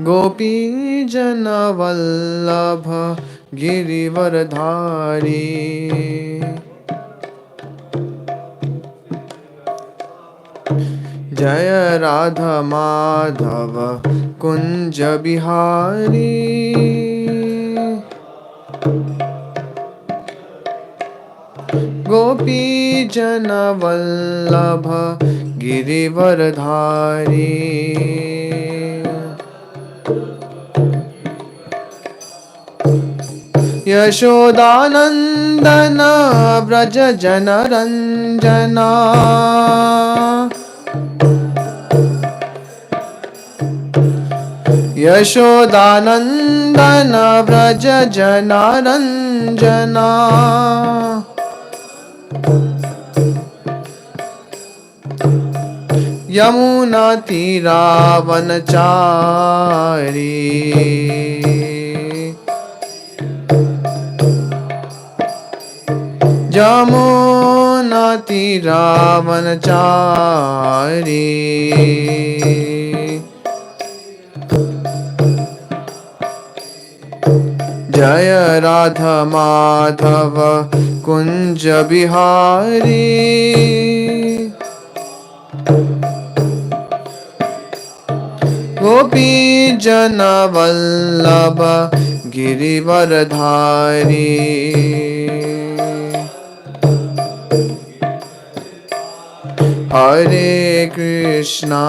गोपीजनवल्लभ गिरिवरधारी जय राधा माधव कुंज बिहारी गोपीजनवल्लभ गिरिवरधारी यशोदानंदन व्रज जनरंजना यशोदानंदन व्रज जनरंजना यमुना तीरावनचारी यमुना तीरावनचारी जय राधा माधव कुंज बिहारी गोपी जन वल्लभ गिरिवरधारी हरे कृष्णा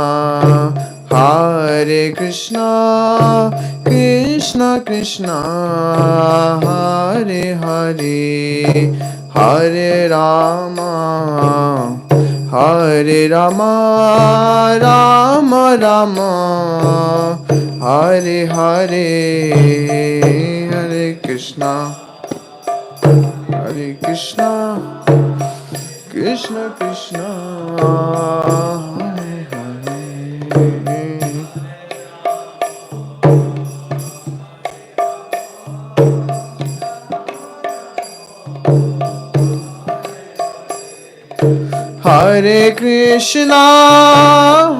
कृष्णा कृष्णा हरे हरे हरे रामा राम राम हरे हरे हरे कृष्णा कृष्ण कृष्ण हरे हरे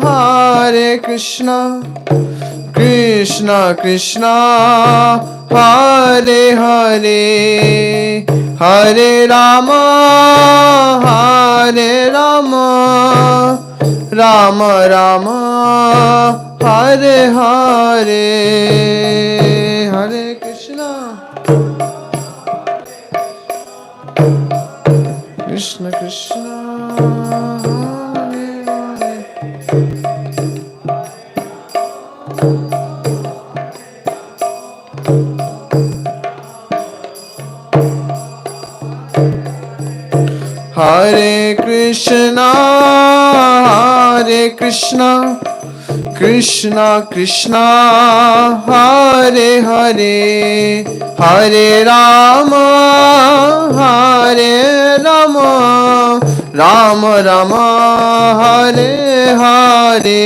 हरे कृष्णा कृष्ण कृष्ण हरे हरे हरे राम राम राम हरे हरे हरे कृष्णा कृष्ण कृष्ण हरे कृष्णा कृष्ण कृष्ण हरे हरे हरे राम राम राम हरे हरे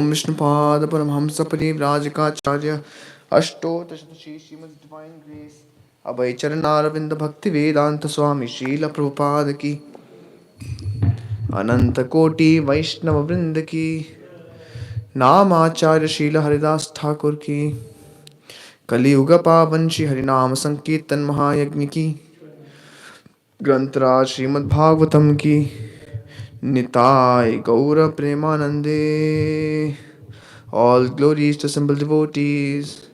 ओम विष्णुपाद परमहंस परिव्राजकाचार्य अष्टोत्तरशतशी श्रीमद् डिवाइन ग्रेस अभय चरणारविंद भक्ति वेदांत स्वामी श्रील प्रभुपाद की अनंत कोटि वैष्णव वृंद की नाम आचार्य शील हरिदास ठाकुर की कलियुग पावन श्री हरिनाम संकीर्तन महायज्ञ की ग्रंथराज श्रीमद् भागवतम की निताय गौर प्रेमानंदे All glories to assembled devotees.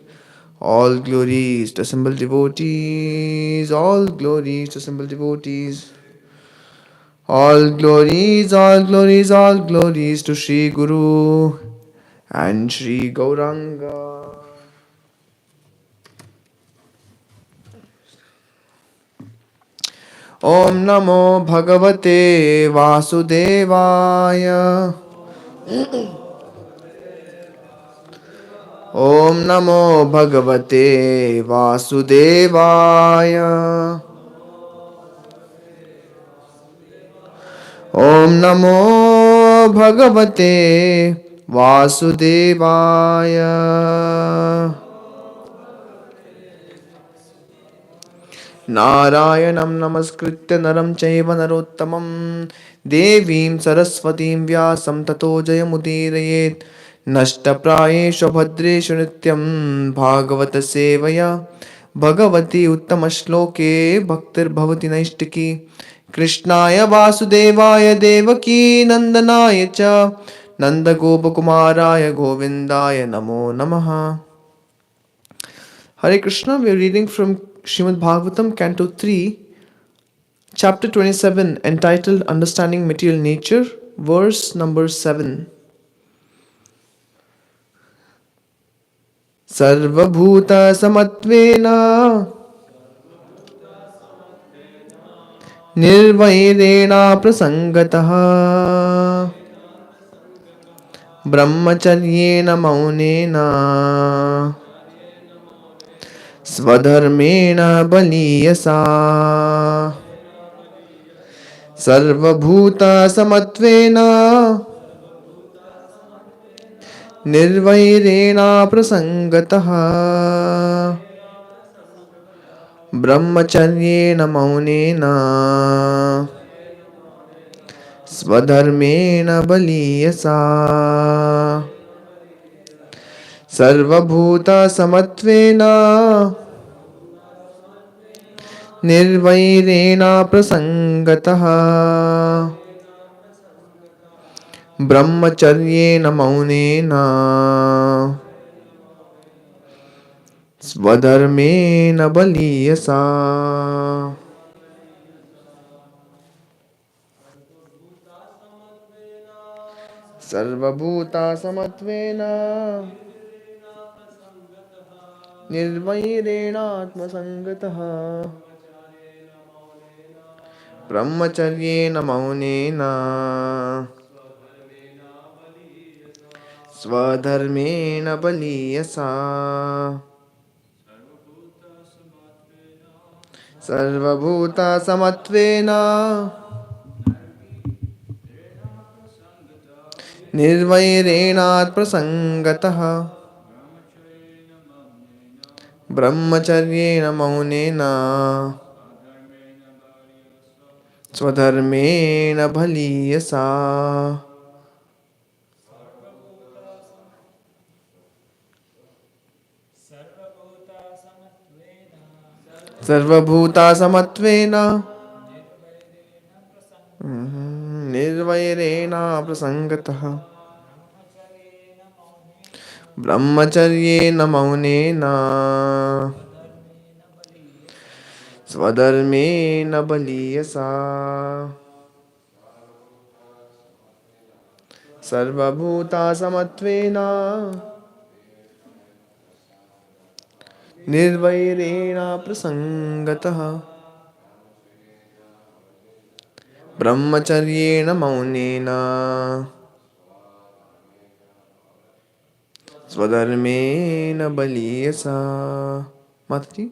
All glories to assembled devotees. All glories to assembled devotees. All glories, all glories, all glories to Sri Guru and Sri Gauranga. Om Namo Bhagavate Vasudevaya. Om Namo Bhagavate Vasudevaya. Om Namo Bhagavate Vasudevaya. Narayanam namaskritya naram chaiva narottamam devim saraswatim vyasam tato jayamudirayet nashtaprayeshu bhadreshu nityam bhagavata sevaya bhagavati uttamaśloke bhaktir bhavati naistiki krishnaya vasudevaya devaki nandanaya cha nandagopakumaraya govindaya namo namaha. Hare Krishna, we are reading from Srimad Bhāgavatam, Canto 3, Chapter 27, entitled Understanding Material Nature, verse number 7. Sarvabhuta samatvena nirvairena prasangataha brahmacharyena maunena Swadharmena baliyasa Sarvabhuta samatvena Nirvairena prasangataha Brahmacharyena maunena Swadharmena baliyasa Sarvabhuta samatvena Nirvairena prasangataha Brahmacharyena maunena Swadharmena baliyasa. Sarvabhuta samatvena Nirvairena atmasangataha Brahmacharyena maunena Swadharmena baliyasa. Sarvabhuta samatvena Nirvairena prasangataha Brahmacharyena maunena Swadharmena baliyasa. Sarvabhuta samatvena Nirvairena prasangataha Brahmacharyena maunena Swadharmena baliyasa. Sarvabhuta samatvena Nirvairena prasangataha Brahmacharyena maunena Swadharmena baliyasa. Mataji.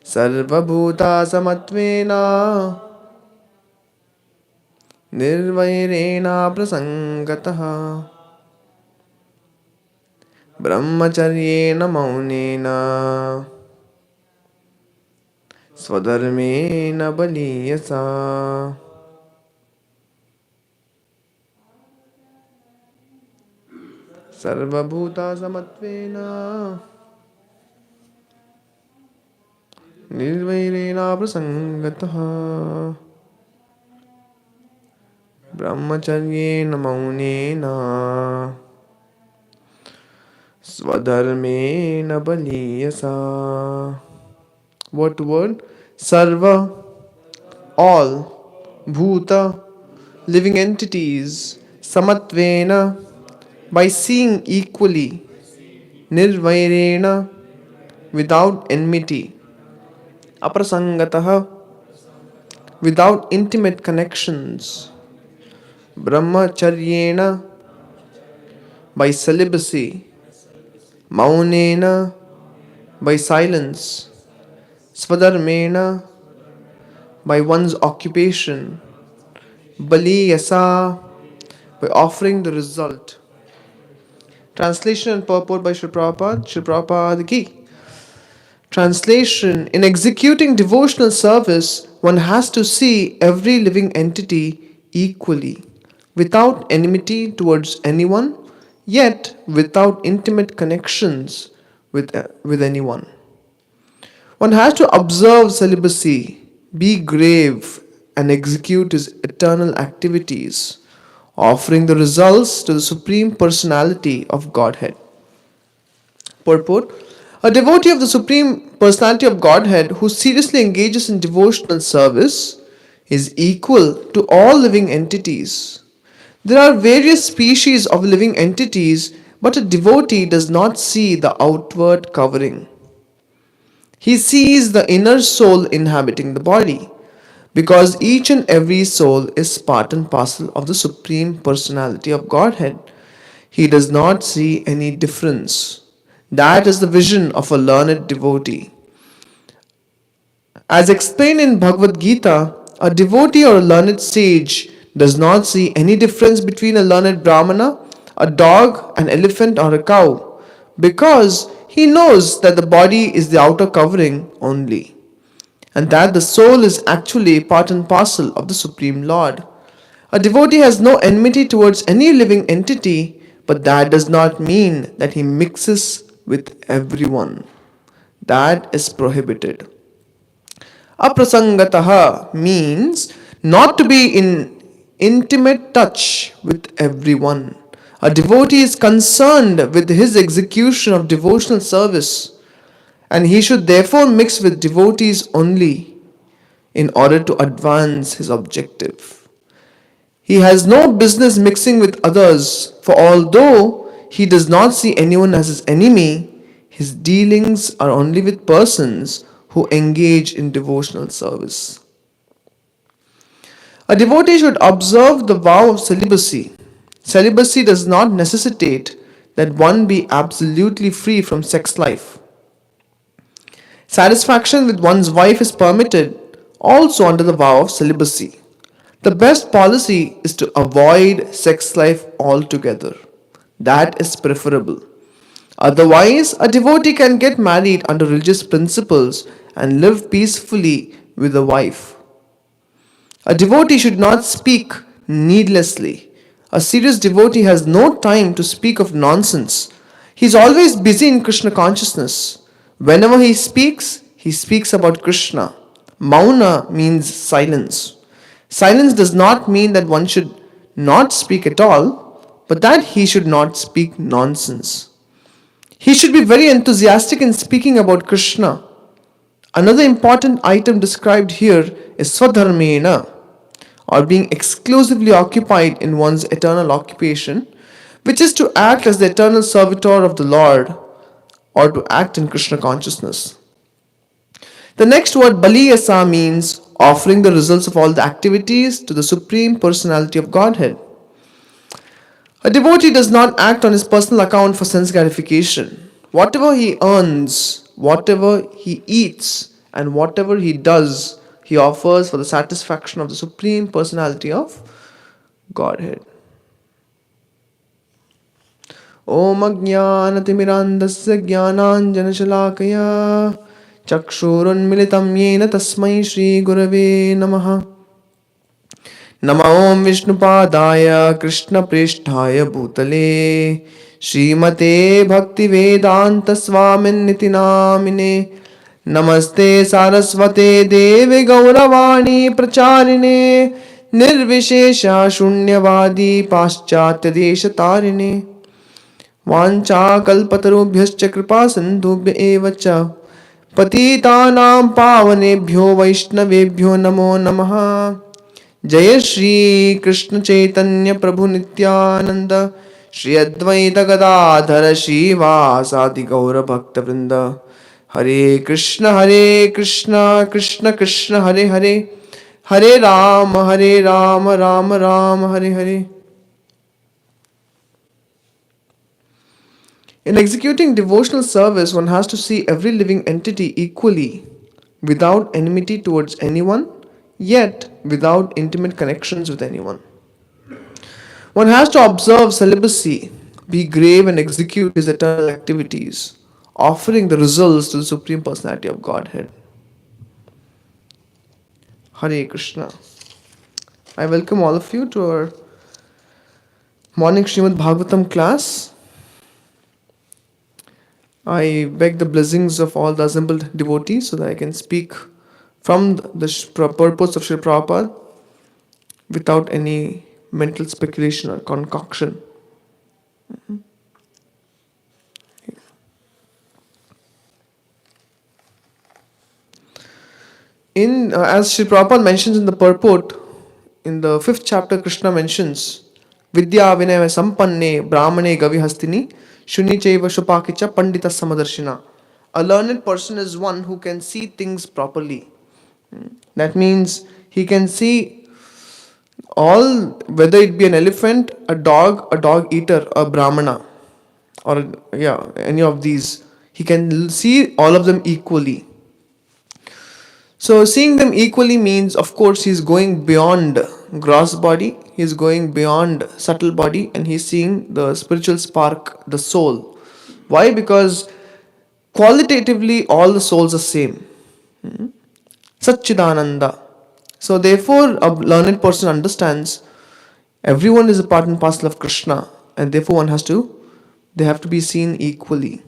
Sarvabhuta samatvena Nirvairena prasangataha Brahmacharyena maunena Swadharmena baliyasa. Sarvabhuta samatvena Nirvairena prasangataha Brahmacharyena maunena Swadharmena baliyasa. What word? Sarva, all. Bhuta, living entities. Samatvena, by seeing equally. Nirvairena, without enmity. Aprasangataha, without intimate connections. Brahmacharyena, by celibacy. Maunena, by silence. Swadharmena, by one's occupation. Bali yasa, by offering the result. Translation and purport by Sri Prabhupada. Sri Prabhupada ki. Translation: in executing devotional service, one has to see every living entity equally, without enmity towards anyone, yet without intimate connections with anyone. One has to observe celibacy, be grave, and execute his eternal activities, offering the results to the Supreme Personality of Godhead. Purport: a devotee of the Supreme Personality of Godhead who seriously engages in devotional service is equal to all living entities. There are various species of living entities, but a devotee does not see the outward covering. He sees the inner soul inhabiting the body, because each and every soul is part and parcel of the Supreme Personality of Godhead. He does not see any difference. That is the vision of a learned devotee. As explained in Bhagavad Gita, a devotee or a learned sage does not see any difference between a learned Brahmana, a dog, an elephant, or a cow, because he knows that the body is the outer covering only, and that the soul is actually part and parcel of the Supreme Lord. A devotee has no enmity towards any living entity, but that does not mean that he mixes with everyone. That is prohibited. Aprasangataha means not to be in intimate touch with everyone. A devotee is concerned with his execution of devotional service, and he should therefore mix with devotees only in order to advance his objective. He has no business mixing with others, for although he does not see anyone as his enemy, his dealings are only with persons who engage in devotional service. A devotee should observe the vow of celibacy. Celibacy does not necessitate that one be absolutely free from sex life. Satisfaction with one's wife is permitted also under the vow of celibacy. The best policy is to avoid sex life altogether. That is preferable. Otherwise, a devotee can get married under religious principles and live peacefully with a wife. A devotee should not speak needlessly. A serious devotee has no time to speak of nonsense. He is always busy in Krishna consciousness. Whenever he speaks about Krishna. Mauna means silence. Silence does not mean that one should not speak at all, but that he should not speak nonsense. He should be very enthusiastic in speaking about Krishna. Another important item described here is swadharmena, or being exclusively occupied in one's eternal occupation, which is to act as the eternal servitor of the Lord, or to act in Krishna consciousness. The next word, baliyasa, means offering the results of all the activities to the Supreme Personality of Godhead. A devotee does not act on his personal account for sense gratification. Whatever he earns, whatever he eats, and whatever he does, he offers for the satisfaction of the Supreme Personality of Godhead. Om Ajnanaatimirandasya Jnananjanashalakaya Chakshurunmilitam Yena Tasmai Shri Gurave Namaha. Nama Om Vishnupadaya Krishna Presthaya Bhutale Srimate Bhakti Vedanta Swamin Niti Namine Namaste Saraswate Deve Gauravani Pracharine Nirvishesha Shunyavadi Paschatya Desha Tarine Vancha Kalpatarubhyascha Kripa Sindhubhya Evacha Patitanam Pavanebhyo Vaishnavebhyo Namo Namaha. Jaya Shri Krishna Chaitanya Prabhu Nityananda Shri Advaita Gadadhara Shivasadi Gaura Bhakta Vrinda. Hare Krishna Krishna Krishna Hare Hare Hare Rama Rama Rama Hare Hare. In executing devotional service, one has to see every living entity equally, without enmity towards anyone, yet without intimate connections with anyone. One has to observe celibacy, be grave, and execute his eternal activities, offering the results to the Supreme Personality of Godhead. Hare Krishna. I welcome all of you to our morning Srimad Bhāgavatam class. I beg the blessings of all the assembled devotees so that I can speak from the purpose of Srila Prabhupada without any mental speculation or concoction. As Sri Prabhupada mentions in the purport, in the 5th chapter, Krishna mentions Vidya Vinaya Sampanne Brahmane Gavihastini Shuni Chaiva Shupakicha Pandita Samadarshina. A learned person is one who can see things properly. That means he can see all, whether it be an elephant, a dog eater, a brahmana, or any of these. He can see all of them equally. So seeing them equally means, of course, he's going beyond gross body, he's going beyond subtle body, and he's seeing the spiritual spark, the soul. Why? Because qualitatively all the souls are same. Satchidananda. So therefore a learned person understands everyone is a part and parcel of Krishna, and therefore they have to be seen equally.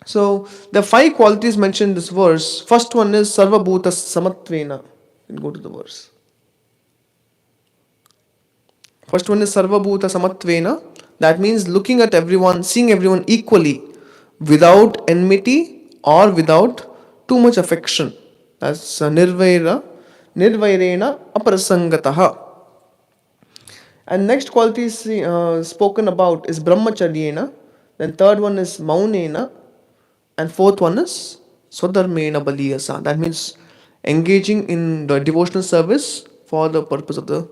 So the 5 qualities mentioned in this verse. First one is Sarva Bhuta Samatvena. Go to the verse. First one is Sarva Bhuta Samatvena. That means looking at everyone, seeing everyone equally, without enmity or without too much affection. That's Nirvairena Aparasangataha. And next quality spoken about is Brahmacharyena. Then third one is Maunena. And fourth one is Swadharmena Baliyasa. That means engaging in the devotional service for the purpose of the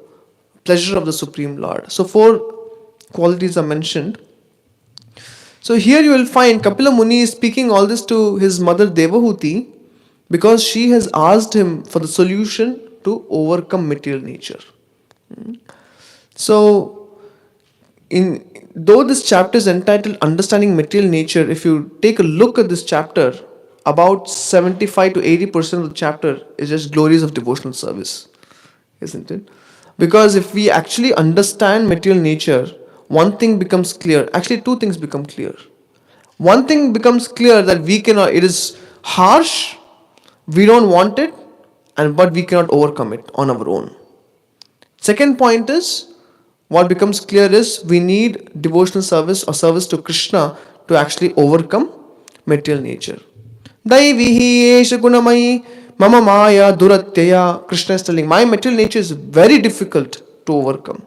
pleasure of the Supreme Lord. So 4 qualities are mentioned. So here you will find Kapila Muni is speaking all this to his mother Devahuti because she has asked him for the solution to overcome material nature. So though this chapter is entitled Understanding Material Nature, if you take a look at this chapter, about 75 to 80% of the chapter is just glories of devotional service, isn't it? Because if we actually understand material nature, one thing becomes clear. Actually, 2 things become clear. One thing becomes clear that it is harsh, we don't want it, but we cannot overcome it on our own. Second point is, what becomes clear is we need devotional service or service to Krishna to actually overcome material nature. Daivihi esha gunamayi mama maya duratyaya. Krishna is telling, my material nature is very difficult to overcome.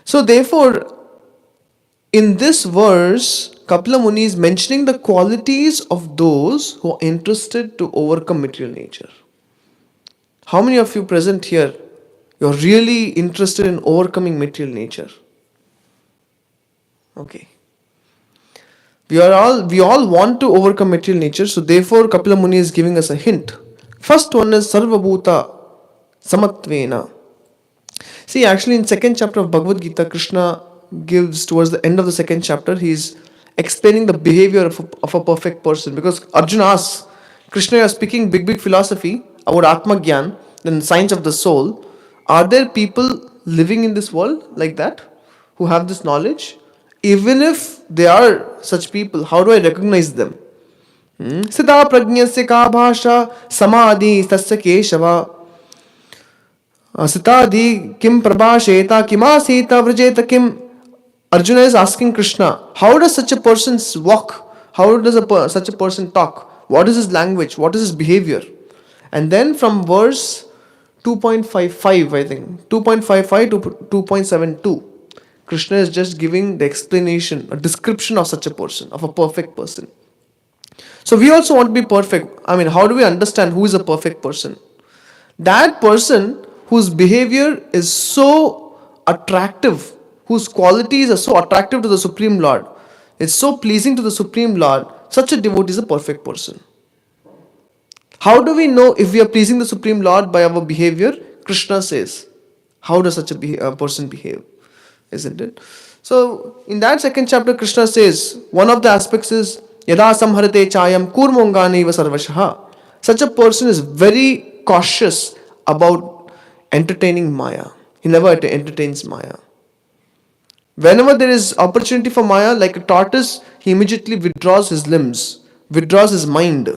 So therefore, in this verse, Kapila Muni is mentioning the qualities of those who are interested to overcome material nature. How many of you present here, you're really interested in overcoming material nature? Okay. We all want to overcome material nature, so therefore Kapila Muni is giving us a hint. First one is Sarva Bhuta Samatvena. See, actually in 2nd chapter of Bhagavad Gita, Krishna gives, towards the end of the 2nd chapter, he's explaining the behavior of a perfect person. Because Arjuna asks, Krishna, you are speaking big philosophy about Atma Gyan, then science of the soul. Are there people living in this world like that, who have this knowledge? Even if they are such people, how do I recognize them? Siddha prajnasya ka bhasha samadhi tasya keshava. Sitadi kim prabhasheta kimasita vrajeta kim. Arjuna is asking Krishna, how does such a person walk? How does such a person talk? What is his language? What is his behavior? And then from verse 2.55, I think, 2.55 to 2.72, Krishna is just giving the explanation, a description of such a person, of a perfect person. So we also want to be perfect. I mean, how do we understand who is a perfect person? That person whose behavior is so attractive, whose qualities are so attractive to the Supreme Lord, it's so pleasing to the Supreme Lord, such a devotee is a perfect person. How do we know if we are pleasing the Supreme Lord by our behavior? Krishna says. How does such a person behave? Isn't it? So, in that second chapter, Krishna says, one of the aspects is, Yada samharate chayam kurmongani va sarvashaha. Such a person is very cautious about entertaining Maya. He never entertains Maya. Whenever there is opportunity for Maya, like a tortoise, he immediately withdraws his limbs, withdraws his mind.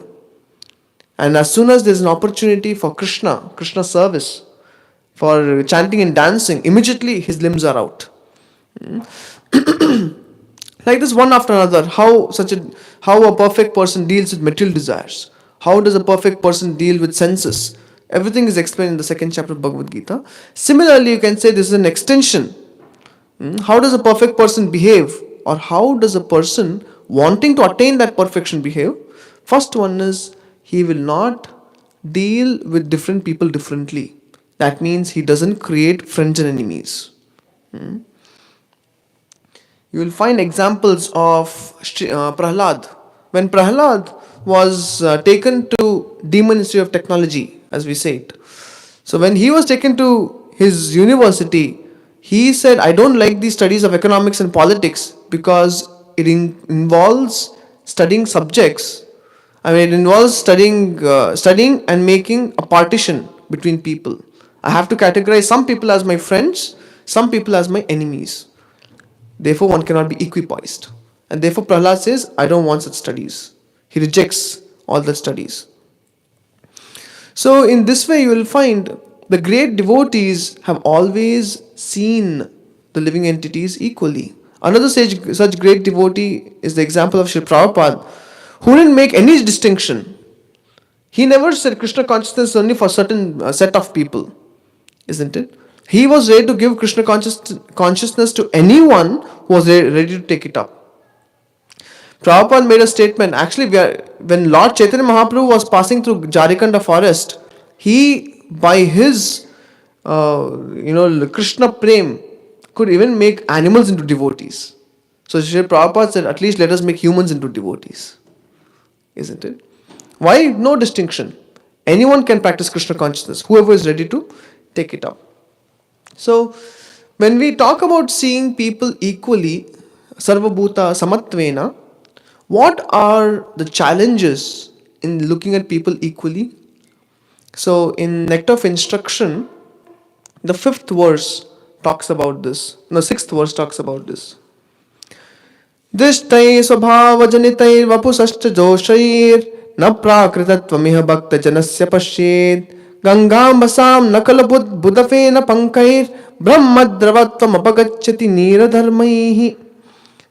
And as soon as there is an opportunity for Krishna service, for chanting and dancing, immediately his limbs are out. Like this, one after another, how a perfect person deals with material desires. How does a perfect person deal with senses? Everything is explained in the second chapter of Bhagavad Gita. Similarly, you can say this is an extension. How does a perfect person behave? Or how does a person wanting to attain that perfection behave? First one is, he will not deal with different people differently. That means he doesn't create friends and enemies. You will find examples of Prahlad. When Prahlad was taken to Demon Institute of Technology, as we say it. So when he was taken to his university, he said, I don't like the studies of economics and politics because it involves studying subjects. I mean, it involves studying and making a partition between people. I have to categorize some people as my friends, some people as my enemies. Therefore, one cannot be equipoised. And therefore, Prahlad says, I don't want such studies. He rejects all the studies. So, in this way, you will find the great devotees have always seen the living entities equally. Another such great devotee is the example of Sri Prabhupada, who didn't make any distinction. He never said Krishna consciousness only for a certain set of people, isn't it? He was ready to give Krishna consciousness to anyone who was ready to take it up. Prabhupada made a statement. Actually, when Lord Chaitanya Mahaprabhu was passing through Jharikanda forest, he, by his, Krishna Prem, could even make animals into devotees. So Sri Prabhupada said, at least let us make humans into devotees. Isn't it? Why? No distinction. Anyone can practice Krishna consciousness, whoever is ready to take it up. So, when we talk about seeing people equally, Sarvabhuta Samatvena, what are the challenges in looking at people equally? So, in Nectar of Instruction, the 5th verse talks about this. No, 6th verse talks about this. Drishtay svabhava janitay vapusashcha joshayir na prakritattvamiha bhakta janasya pashyed Gangambasam nakalabud budafena pankair brahmadravatvam apagacchati niradharmaihi.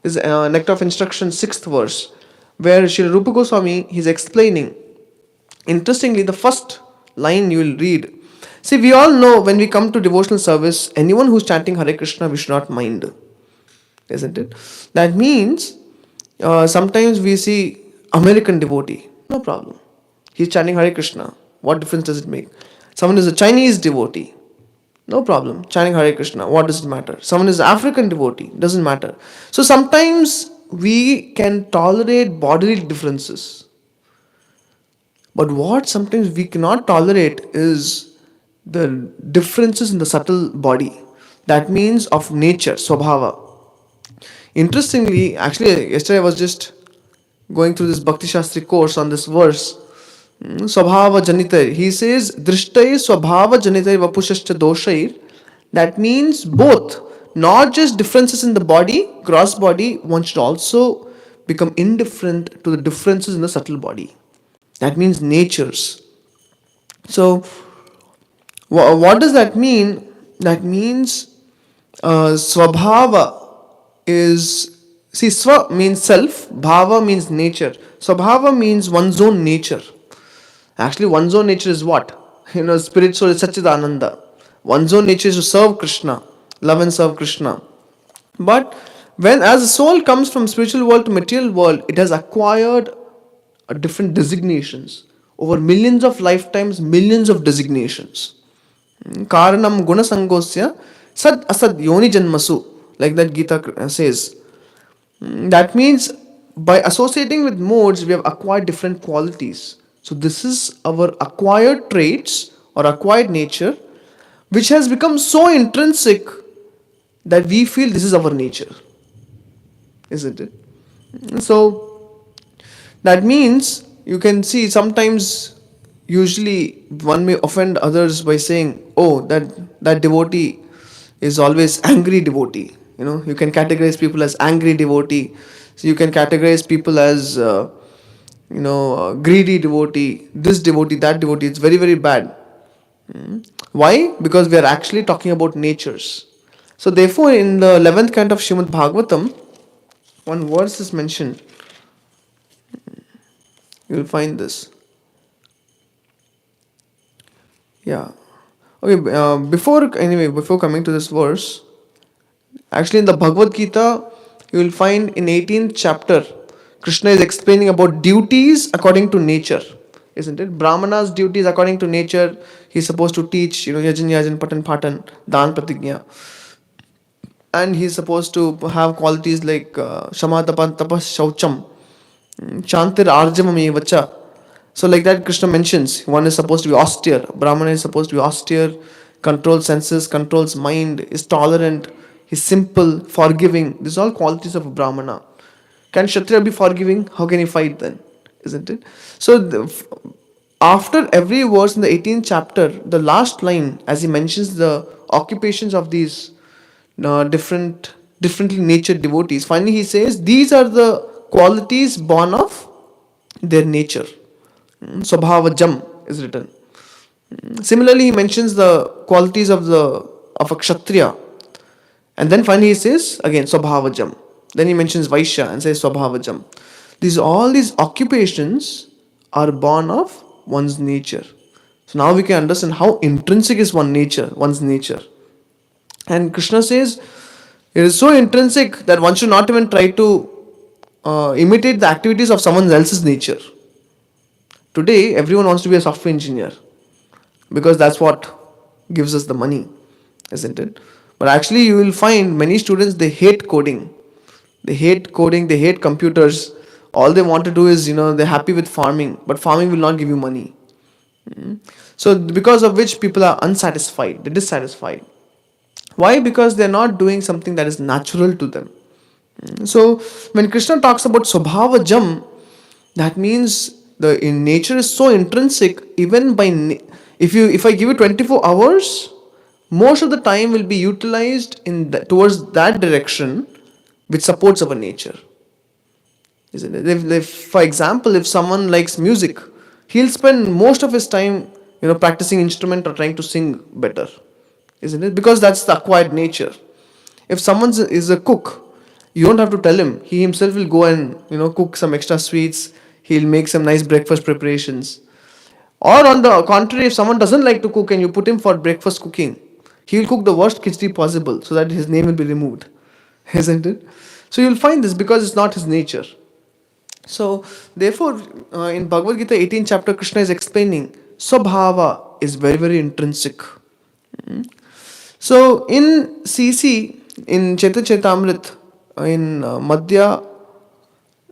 This is Nectar of Instruction 6th verse, where Sri Rupa Goswami is explaining. Interestingly, the first line you will read. See, we all know when we come to devotional service, anyone who's chanting Hare Krishna, we should not mind. Isn't it? That means sometimes we see American devotee, no problem. He's chanting Hare Krishna. What difference does it make? Someone is a Chinese devotee, no problem. Chanting Hare Krishna, what does it matter? Someone is an African devotee, doesn't matter. So sometimes we can tolerate bodily differences. But what sometimes we cannot tolerate is the differences in the subtle body. That means of nature, swabhava. Interestingly, actually, yesterday I was just going through this Bhakti Shastri course on this verse. Swabhava janitai. He says, Drishtai swabhava janitai vapushascha doshair. That means both. Not just differences in the body, gross body, one should also become indifferent to the differences in the subtle body. That means natures. So, what does that mean? That means swabhava is, see, swa means self, bhava means nature. Swabhava means one's own nature. Actually, one's own nature is what? Spirit soul is Satchidananda. One's own nature is to serve Krishna, love and serve Krishna. But when as the soul comes from spiritual world to material world, it has acquired different designations. Over millions of lifetimes, millions of designations. Karanam guna sangosya sad asad yoni janmasu, like that Gita says. That means by associating with modes, we have acquired different qualities. So this is our acquired traits or acquired nature, which has become so intrinsic that we feel this is our nature, isn't it? So that means you can see sometimes, usually one may offend others by saying, "Oh, that devotee is always angry devotee." You can categorize people as angry devotee. So you can categorize people as greedy devotee, this devotee, that devotee. It's very very bad. Why? Because we are actually talking about natures. So therefore, in the 11th canto of Srimad Bhāgavatam, one verse is mentioned. You will find this. Yeah. Okay. Before coming to this verse, actually in the Bhagavad Gita, you will find in 18th chapter, Krishna is explaining about duties according to nature, isn't it? Brahmana's duties according to nature. He's supposed to teach, yajan, patan, patan, dan, pratigya, and he's supposed to have qualities like shama, tapan, tapas, shaucham, chantir, arjavam, vacha. So, like that, Krishna mentions one is supposed to be austere. Brahmana is supposed to be austere, controls senses, controls mind, is tolerant, is simple, forgiving. These are all qualities of a Brahmana. Can Kshatriya be forgiving? How can he fight then? Isn't it? So, after every verse in the 18th chapter, the last line, as he mentions the occupations of these differently natured devotees, finally he says these are the qualities born of their nature. Swabhavajam is written. Similarly, he mentions the qualities of a kshatriya, and then finally he says again Swabhavajam. Then he mentions Vaishya and says Swabhavajam. All these occupations are born of one's nature. So now we can understand how intrinsic is one's nature. And Krishna says it is so intrinsic that one should not even try to imitate the activities of someone else's nature. Today, everyone wants to be a software engineer because that's what gives us the money, isn't it? But actually, you will find many students, they hate coding. They hate coding, they hate computers. All they want to do is, they're happy with farming, but farming will not give you money. So, because of which people are unsatisfied, they're dissatisfied. Why? Because they're not doing something that is natural to them. So, when Krishna talks about Swabhava Jam, that means the in nature is so intrinsic. Even if I give you 24 hours, most of the time will be utilized towards that direction, which supports our nature. Isn't it? For example, if someone likes music, he'll spend most of his time, practicing instrument or trying to sing better, isn't it? Because that's the acquired nature. If someone is a cook, you don't have to tell him. He himself will go and cook some extra sweets. He'll make some nice breakfast preparations. Or on the contrary, if someone doesn't like to cook and you put him for breakfast cooking, he'll cook the worst khichdi possible so that his name will be removed, isn't it? So you'll find this because it's not his nature. So therefore, in Bhagavad Gita 18th chapter, Krishna is explaining Swabhava is very very intrinsic. So in CC, in Chaitanya Charitamrita, in Madhya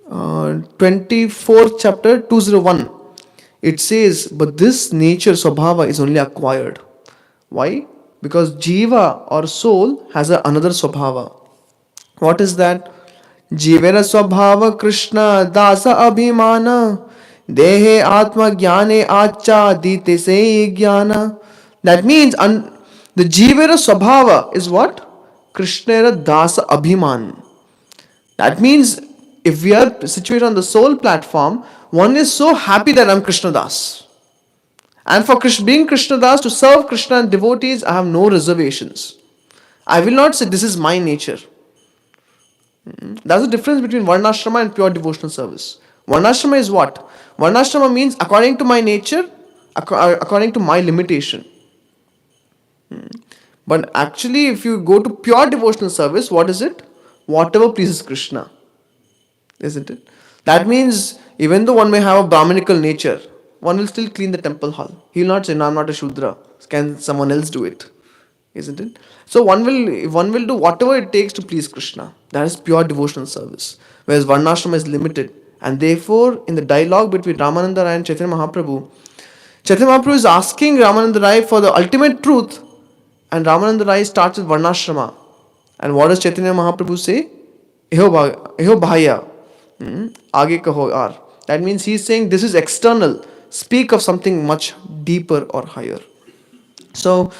24th chapter 201, it says, but this nature Swabhava is only acquired. Why? Because Jiva or soul has another Swabhava. What is that? Jivera Swabhava Krishna Dāsa Abhimana Dehe Atma Jnane Acha Dite Se Jnana. That means the Jivera Swabhava is what? Krishnera Dāsa Abhiman. That means if we are situated on the soul platform, one is so happy that I'm Krishna Das. And for being Krishna Das, to serve Krishna and devotees, I have no reservations. I will not say this is my nature. That's the difference between Varnashrama and pure devotional service. Varnashrama is what? Varnashrama means according to my nature, according to my limitation. But actually, if you go to pure devotional service, what is it? Whatever pleases Krishna. Isn't it? That means even though one may have a Brahminical nature, one will still clean the temple hall. He will not say, no, I'm not a Shudra. Can someone else do it? Isn't it? So one will do whatever it takes to please Krishna. That is pure devotional service. Whereas Varnashrama is limited. And therefore, in the dialogue between Ramananda Rai and Chaitanya Mahaprabhu is asking Ramananda Rai for the ultimate truth, and Ramananda Rai starts with Varnashrama. And what does Chaitanya Mahaprabhu say? Eho bhaiya, aage kaho aar. That means he is saying this is external. Speak of something much deeper or higher. So,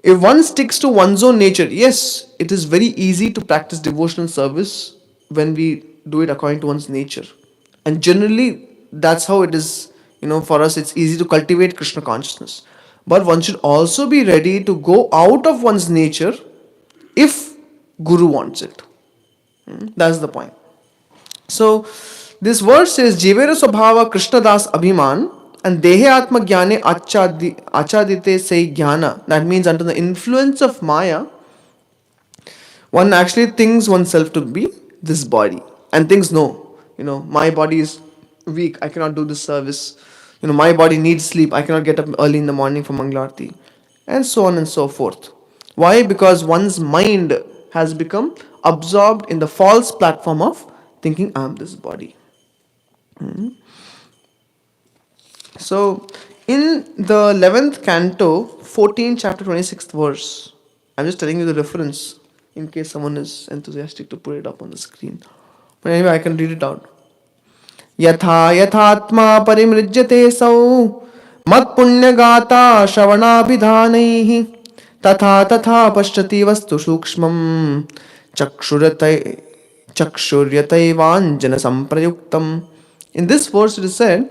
if one sticks to one's own nature, yes, it is very easy to practice devotional service when we do it according to one's nature. And generally, that's how it is, for us, it's easy to cultivate Krishna consciousness. But one should also be ready to go out of one's nature if Guru wants it. That's the point. So, this verse says, Jivera Swabhava Krishna Das Abhiman and Dehe Atma Jnane Achadite Se Jnana. That means under the influence of Maya, one actually thinks oneself to be this body and thinks, no, my body is weak, I cannot do this service. My body needs sleep, I cannot get up early in the morning for Mangalarti. And so on and so forth. Why? Because one's mind has become absorbed in the false platform of thinking I am this body. So, in the 11th canto, 14 chapter 26th verse, I'm just telling you the reference in case someone is enthusiastic to put it up on the screen. But anyway, I can read it out. Yatha yathatma parimrijyate sau mat punyagata shravanabhidhanaihi tatha tatha pashyati vastu sukshmam chakshuryatay vanjana samprayuktam. In this verse it is said,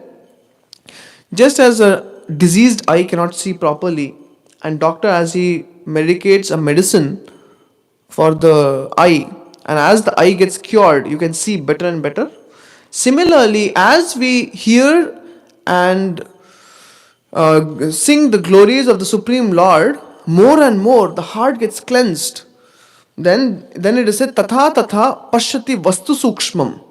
just as a diseased eye cannot see properly, and doctor as he medicates a medicine for the eye, and as the eye gets cured, you can see better and better. Similarly, as we hear and sing the glories of the Supreme Lord, more and more the heart gets cleansed. Then it is said, Tatha Tatha Pashyati Vastu Sukshmam.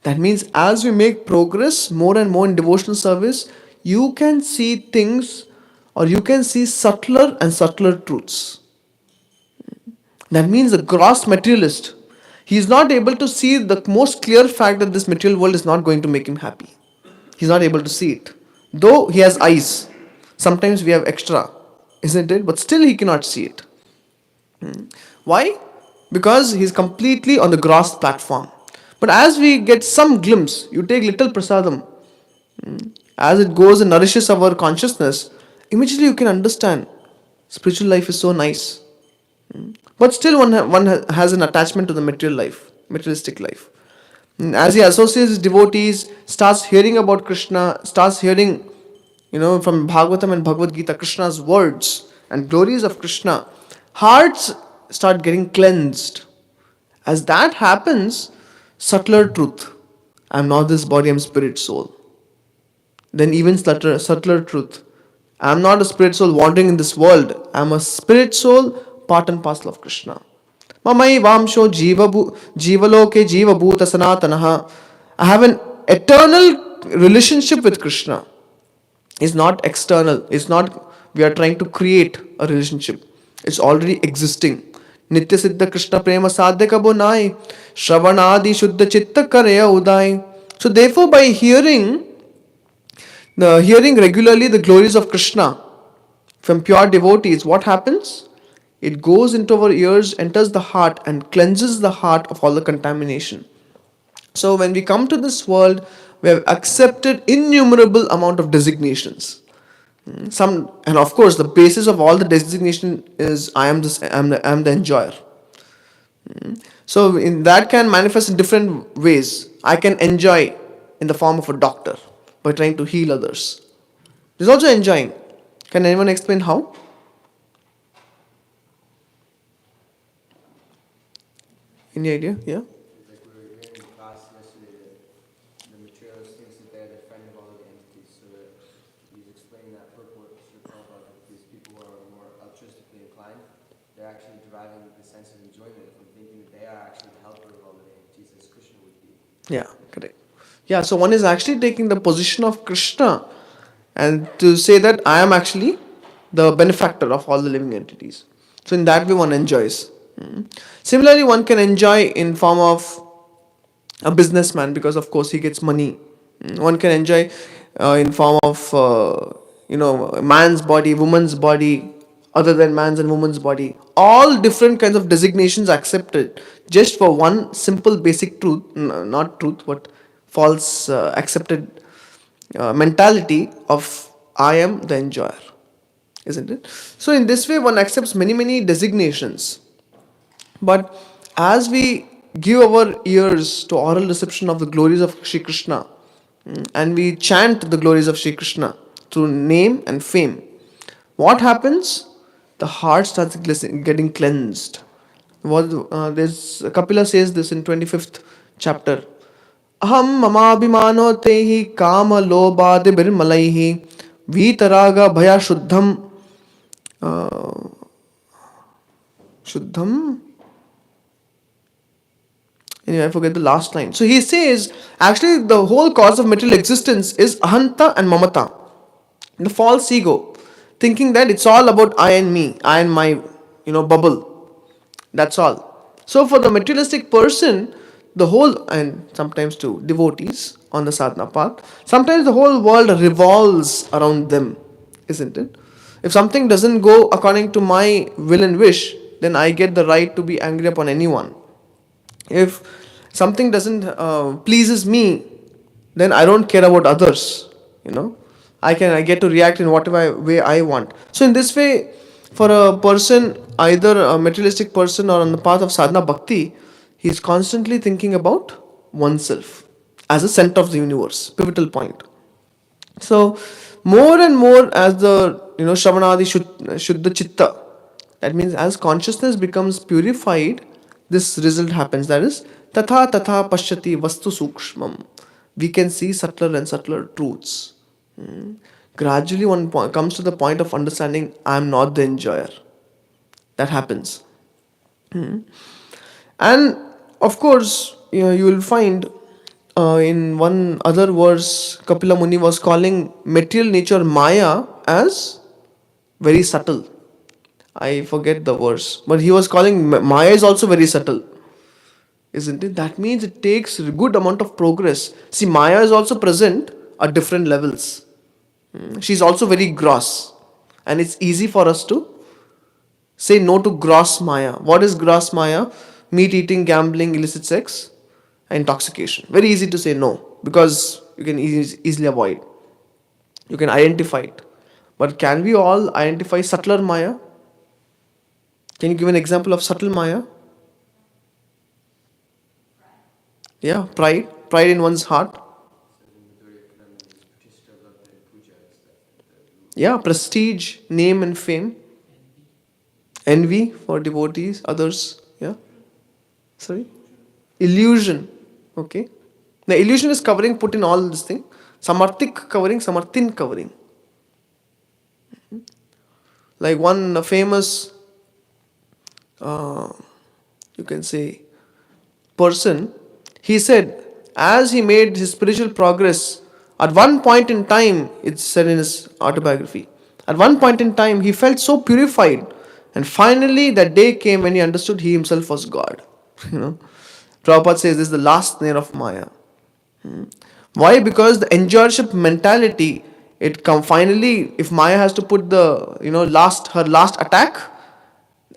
That means as we make progress more and more in devotional service, you can see things or you can see subtler and subtler truths. That means the gross materialist, he is not able to see the most clear fact that this material world is not going to make him happy. He is not able to see it. Though he has eyes, sometimes we have extra, isn't it? But still he cannot see it. Why? Because he is completely on the gross platform. But as we get some glimpse, you take little prasadam, as it goes and nourishes our consciousness, immediately you can understand spiritual life is so nice. But still one has an attachment to the material life, materialistic life. As he associates his devotees, starts hearing about Krishna, starts hearing, from Bhāgavatam and Bhagavad Gita, Krishna's words and glories of Krishna, hearts start getting cleansed. As that happens, subtler truth, I am not this body, I am spirit soul. Then even subtler truth, I am not a spirit soul wandering in this world, I am a spirit soul, part and parcel of Krishna. Mamai vamsho jivaloke jiva bhuta sanatanaha. I have an eternal relationship with Krishna. It's not external. It's not we are trying to create a relationship. It's already existing. Nitya Siddha Krishna Prema Sadhya Kabo Nai Shravanadi Shuddha Chitta Karaya Udai. So therefore by hearing regularly the glories of Krishna from pure devotees, what happens? It goes into our ears, enters the heart and cleanses the heart of all the contamination. So when we come to this world, we have accepted innumerable amount of designations. And of course the basis of all the designation is I am the enjoyer. So in that can manifest in different ways. I can enjoy in the form of a doctor by trying to heal others. There's also enjoying. Can anyone explain how? Any idea? Yeah? Like we were hearing in class yesterday that the materialist thinks that they're the friend of all of the entities, so that he's explaining that purport to Prabhupada that these people who are more altruistically inclined, they're actually deriving the sense of enjoyment from thinking that they are actually the helper of all the entities as Krishna would be. Yeah, correct. Yeah, so one is actually taking the position of Krishna and to say that I am actually the benefactor of all the living entities. So in that way one enjoys. Similarly, one can enjoy in form of a businessman, because of course he gets money. One can enjoy in form of man's body, woman's body, other than man's and woman's body. All different kinds of designations accepted just for one simple basic truth, not truth, but false accepted mentality of I am the enjoyer, isn't it? So in this way, one accepts many designations. But as we give our ears to oral reception of the glories of Shri Krishna, and we chant the glories of Shri Krishna through name and fame, what happens? The heart starts getting cleansed. What there's Kapila says this in 25th chapter. Aham mamabhimano tehi kama lobade birmalaihi vitaraga bhaya shuddham. Anyway, I forget the last line. So he says, actually, the whole cause of material existence is ahanta and mamata, the false ego, thinking that it's all about I and me, I and my, bubble. That's all. So for the materialistic person, the whole, and sometimes to devotees on the sadhana path, sometimes the whole world revolves around them, isn't it? If something doesn't go according to my will and wish, then I get the right to be angry upon anyone. If something doesn't pleases me, then I don't care about others. I get to react in whatever way I want. So in this way, for a person, either a materialistic person or on the path of sadhana bhakti, he is constantly thinking about oneself as a center of the universe, pivotal point. So more and more, as the Shravanadi Shuddha Chitta, that means as consciousness becomes purified, this result happens. That is Tatha Tatha Pashyati Vastu Sukshmam. We can see subtler and subtler truths. Gradually, one comes to the point of understanding I am not the enjoyer. That happens. And of course, you will find in one other verse, Kapila Muni was calling material nature Maya as very subtle. I forget the verse, but he was calling Maya is also very subtle, isn't it? That means it takes a good amount of progress. See, Maya is also present at different levels. She's also very gross, and it's easy for us to say no to gross Maya. What is gross Maya? Meat eating, gambling, illicit sex, intoxication. Very easy to say no because you can easily avoid. You can identify it. But can we all identify subtler Maya? Can you give an example of subtle Maya? Yeah, pride. Pride in one's heart. Yeah, prestige, name and fame. Envy for devotees, others. Yeah. Sorry? Illusion. Okay. The illusion is covering, put in all this thing. Some are thick covering, some are thin covering. Like one famous, you can say, person, he said, as he made his spiritual progress, at one point in time, it's said in his autobiography, at one point in time, he felt so purified. And finally, that day came when he understood he himself was God. You know, Prabhupada says this is the last snare of Maya. Why? Because the enjoyership mentality, it come finally, if Maya has to put the, her last attack,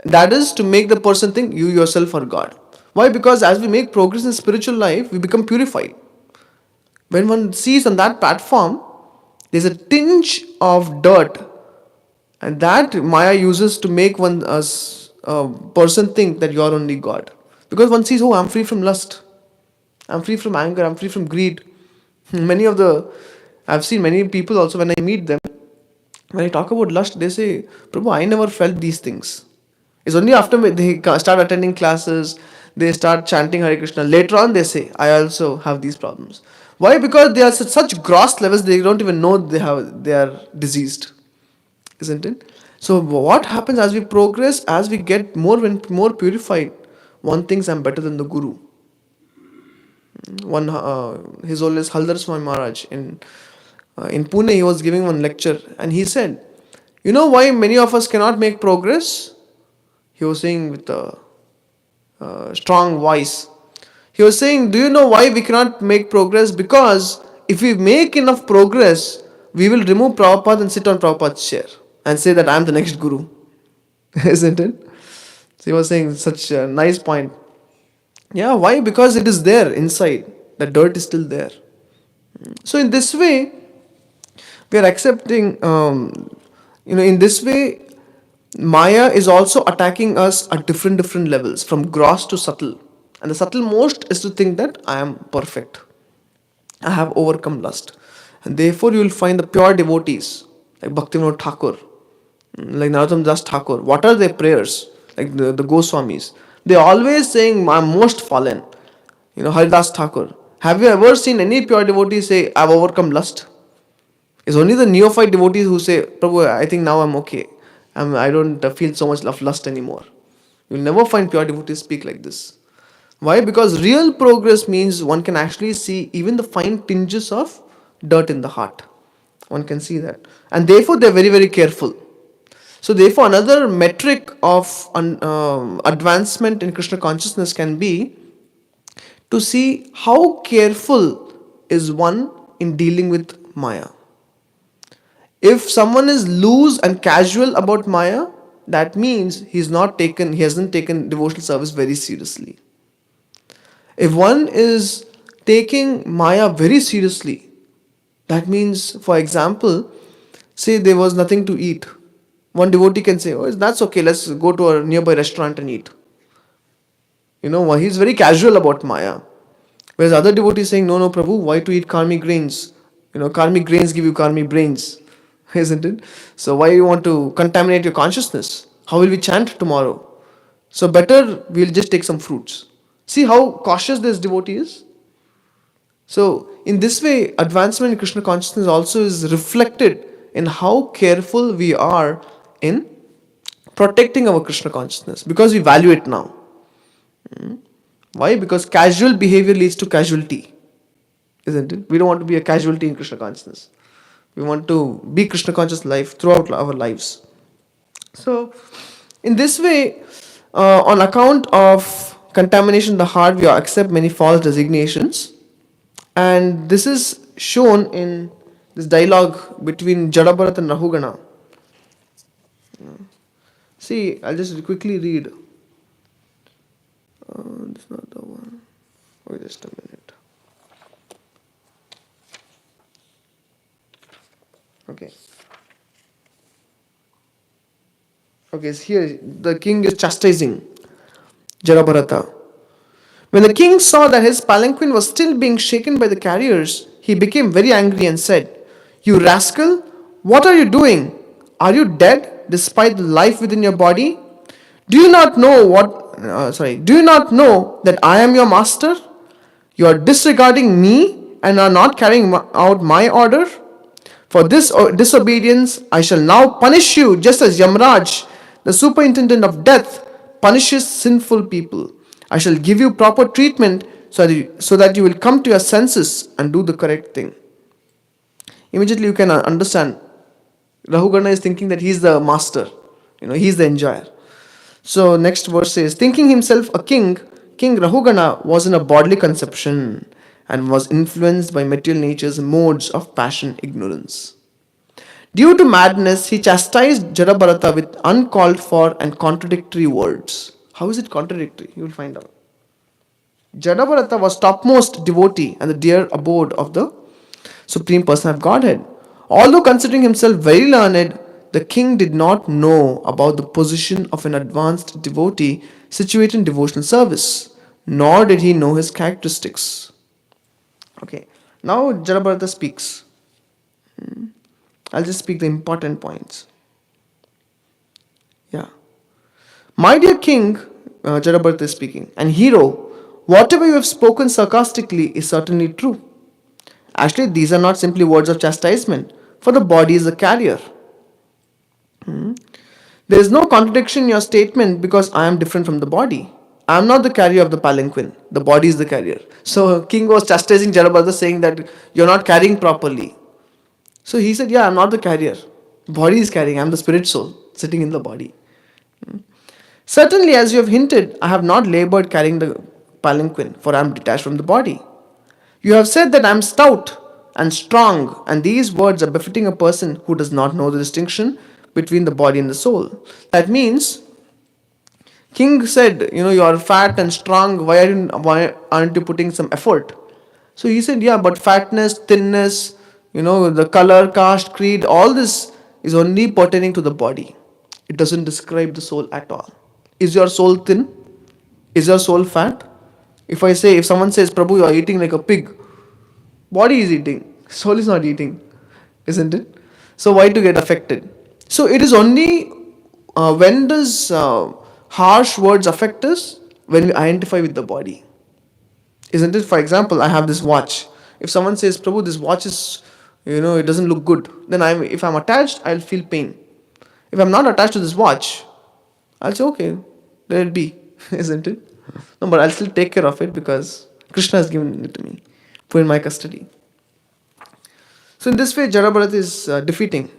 that is to make the person think you yourself are God. Why? Because as we make progress in spiritual life, we become purified. When one sees on that platform, there's a tinge of dirt, and that Maya uses to make one person think that you are only God. Because one sees, oh, I'm free from lust, I'm free from anger, I'm free from greed. I've seen many people also when I meet them, when I talk about lust, they say, Prabhu, I never felt these things. It's only after they start attending classes, they start chanting Hare Krishna. Later on, they say, I also have these problems. Why? Because they are at such gross levels, they don't even know they are diseased, isn't it? So what happens as we progress, as we get more purified? One thinks I'm better than the Guru. His Holiness Haldar Swami Maharaj in Pune, he was giving one lecture, and he said, you know why many of us cannot make progress? He was saying with a strong voice. He was saying, do you know why we cannot make progress? Because if we make enough progress, we will remove Prabhupada and sit on Prabhupada's chair and say that I am the next guru. Isn't it? So he was saying such a nice point. Yeah, why? Because it is there inside. The dirt is still there. So in this way, we are accepting, in this way, Maya is also attacking us at different levels, from gross to subtle. And the subtle most is to think that I am perfect. I have overcome lust. And therefore you will find the pure devotees, like Bhaktivinoda Thakur, like Narottam Das Thakur. What are their prayers? Like the Goswamis. They always saying, I'm most fallen. Haridas Thakur. Have you ever seen any pure devotee say, I've overcome lust? It's only the neophyte devotees who say, Prabhu, I think now I'm okay. I don't feel so much of lust anymore. You'll never find pure devotees speak like this. Why? Because real progress means one can actually see even the fine tinges of dirt in the heart. One can see that. And therefore they're very careful. So therefore another metric of advancement in Krishna consciousness can be to see how careful is one in dealing with Maya. If someone is loose and casual about Maya, that means he hasn't taken devotional service very seriously. If one is taking Maya very seriously, that means, for example, say there was nothing to eat. One devotee can say, oh, that's okay, let's go to a nearby restaurant and eat. He's very casual about Maya. Whereas other devotees saying, no, Prabhu, why to eat karmic grains? Karmic grains give you karmic brains. Isn't it? So why you want to contaminate your consciousness? How will we chant tomorrow? So better we'll just take some fruits. See how cautious this devotee is? So in this way, advancement in Krishna consciousness also is reflected in how careful we are in protecting our Krishna consciousness, because we value it now. Why? Because casual behavior leads to casualty. Isn't it? We don't want to be a casualty in Krishna consciousness. We want to be Krishna conscious life throughout our lives. So, in this way, on account of contamination in the heart, we accept many false designations. And this is shown in this dialogue between Jadabharat and Rahugana. See, I'll just quickly read. This is not the one. Wait just a minute. Okay. So here the king is chastising Jarabharata. When the king saw that his palanquin was still being shaken by the carriers, he became very angry and said, "You rascal, what are you doing? Are you dead despite the life within your body? Do you not know Do you not know that I am your master? You are disregarding me and are not carrying out my order. For this disobedience, I shall now punish you just as Yamraj, the superintendent of death, punishes sinful people. I shall give you proper treatment so that you will come to your senses and do the correct thing." Immediately you can understand. Rahugana is thinking that he is the master. He is the enjoyer. So next verse says, thinking himself a king, King Rahugana was in a bodily conception and was influenced by material nature's modes of passion ignorance. Due to madness, he chastised Jarabharata with uncalled for and contradictory words. How is it contradictory? You will find out. Jarabharata was topmost devotee and the dear abode of the Supreme Person of Godhead. Although considering himself very learned, the king did not know about the position of an advanced devotee situated in devotional service, nor did he know his characteristics. Okay, now Jarabharata speaks. I'll just speak the important points. Yeah. My dear king, Jarabharata is speaking, and hero, whatever you have spoken sarcastically is certainly true. Actually, these are not simply words of chastisement, for the body is a carrier. There is no contradiction in your statement because I am different from the body. I am not the carrier of the palanquin. The body is the carrier. So king was chastising Jarabharata, saying that you're not carrying properly. So he said, yeah, I'm not the carrier. Body is carrying. I'm the spirit soul sitting in the body. Certainly, as you have hinted, I have not labored carrying the palanquin, for I am detached from the body. You have said that I am stout and strong, and these words are befitting a person who does not know the distinction between the body and the soul. That means King said, you are fat and strong. Why aren't you putting some effort? So he said, yeah, but fatness, thinness, the color, caste, creed, all this is only pertaining to the body. It doesn't describe the soul at all. Is your soul thin? Is your soul fat? If someone says, Prabhu, you are eating like a pig, body is eating, soul is not eating, isn't it? So why to get affected? So it is only when does harsh words affect us? When we identify with the body, isn't it? For example, I have this watch. If someone says, Prabhu, this watch is, it doesn't look good, then if I'm attached, I'll feel pain. If I'm not attached to this watch, I'll say, okay, let it be, isn't it? No, but I'll still take care of it because Krishna has given it to me, put in my custody. So in this way, Jadabharat is defeating.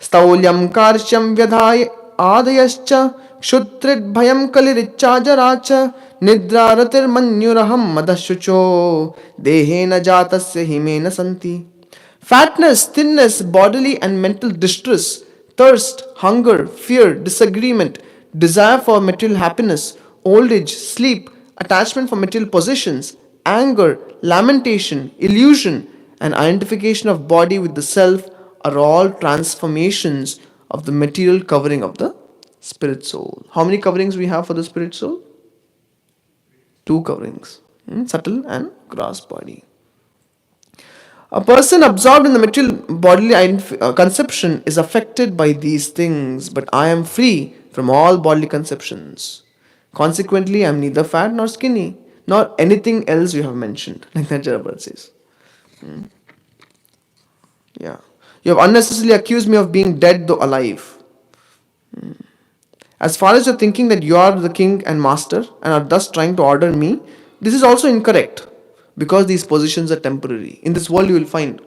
Staulyam karsham vyadhaya adayascha kshutrit bhayam kaliricha jaracha nidraratir manyuraham madashucho dehena jatasya himena santi. Fatness, thinness, bodily and mental distress, thirst, hunger, fear, disagreement, desire for material happiness, old age, sleep, attachment for material possessions, anger, lamentation, illusion, and identification of body with the self are all transformations of the material covering of the spirit soul. How many coverings we have for the spirit soul? Two coverings, subtle and gross body. A person absorbed in the material bodily conception is affected by these things, but I am free from all bodily conceptions. Consequently, I am neither fat nor skinny, nor anything else you have mentioned, like that Jadabharat says. Yeah. You have unnecessarily accused me of being dead though alive. As far as you're thinking that you are the king and master and are thus trying to order me, this is also incorrect because these positions are temporary. In this world, you will find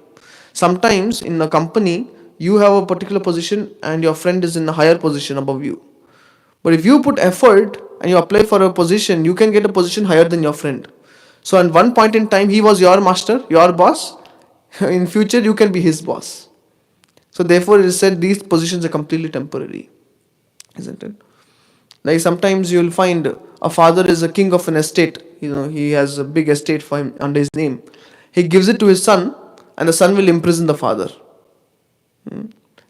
sometimes in a company you have a particular position and your friend is in a higher position above you. But if you put effort and you apply for a position, you can get a position higher than your friend. So at one point in time, he was your master, your boss. In future, you can be his boss. So therefore, it is said these positions are completely temporary, isn't it? Like sometimes you will find a father is a king of an estate. He has a big estate for him under his name. He gives it to his son, and the son will imprison the father.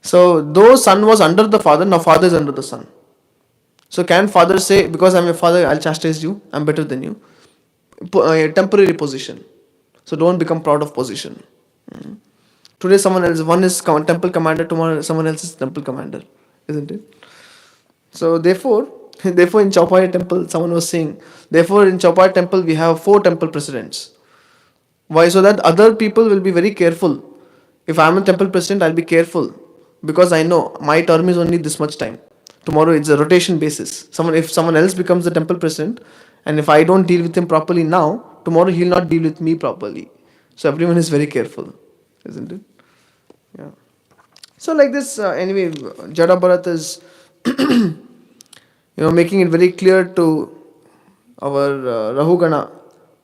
So though son was under the father, now father is under the son. So can father say, because I'm your father, I'll chastise you, I'm better than you? A temporary position. So don't become proud of position. Today one is temple commander, tomorrow someone else is temple commander, isn't it? So therefore in Chaupai temple, someone was saying, therefore in Chaupai temple we have 4 temple presidents. Why? So that other people will be very careful. If I am a temple president, I'll be careful because I know my term is only this much time. Tomorrow it's a rotation basis. If someone else becomes the temple president, and if I don't deal with him properly now, tomorrow he'll not deal with me properly. So everyone is very careful, isn't it? Yeah. So like this, anyway, Jadabharat is making it very clear to our Rahugana,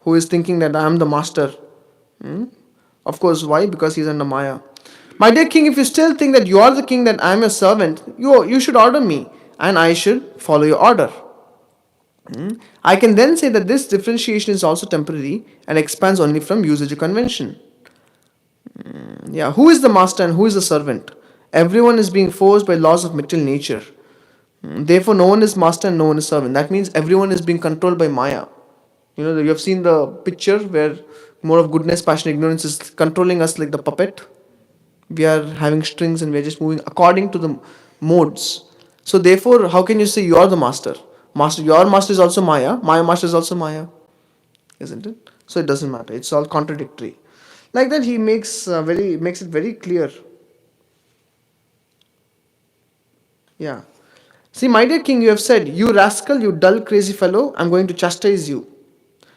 who is thinking that I am the master. Of course, why? Because he is under Maya. My dear king, if you still think that you are the king, that I am your servant, you should order me, and I should follow your order. I can then say that this differentiation is also temporary and expands only from usage or convention. Yeah, who is the master and who is the servant? Everyone is being forced by laws of material nature. Therefore, no one is master and no one is servant. That means everyone is being controlled by Maya. You have seen the picture where more of goodness, passion, ignorance is controlling us like the puppet. We are having strings and we are just moving according to the modes. So therefore, how can you say you are the master? Your master is also Maya. My master is also Maya, isn't it? So it doesn't matter. It's all contradictory. Like that, he makes it very clear. Yeah. See, my dear king, you have said, you rascal, you dull, crazy fellow, I'm going to chastise you.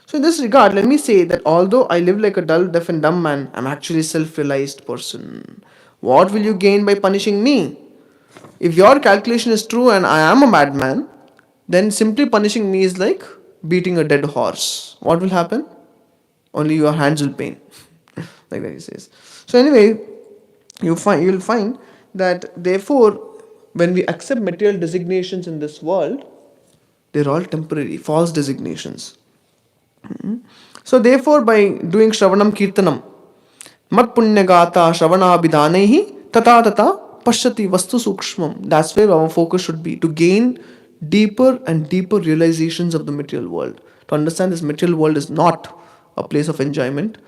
So in this regard, let me say that although I live like a dull, deaf and dumb man, I'm actually a self-realized person. What will you gain by punishing me? If your calculation is true and I am a madman, then simply punishing me is like beating a dead horse. What will happen? Only your hands will pain. Like that he says. So anyway, you'll find that therefore when we accept material designations in this world, they're all temporary, false designations. So therefore, by doing Shravanam Kirtanam, Mat Punyagata Shravanabhidanaihi Tata Tata Pashyati Vastu Sukshmam. That's where our focus should be, to gain deeper and deeper realizations of the material world. To understand this material world is not a place of enjoyment,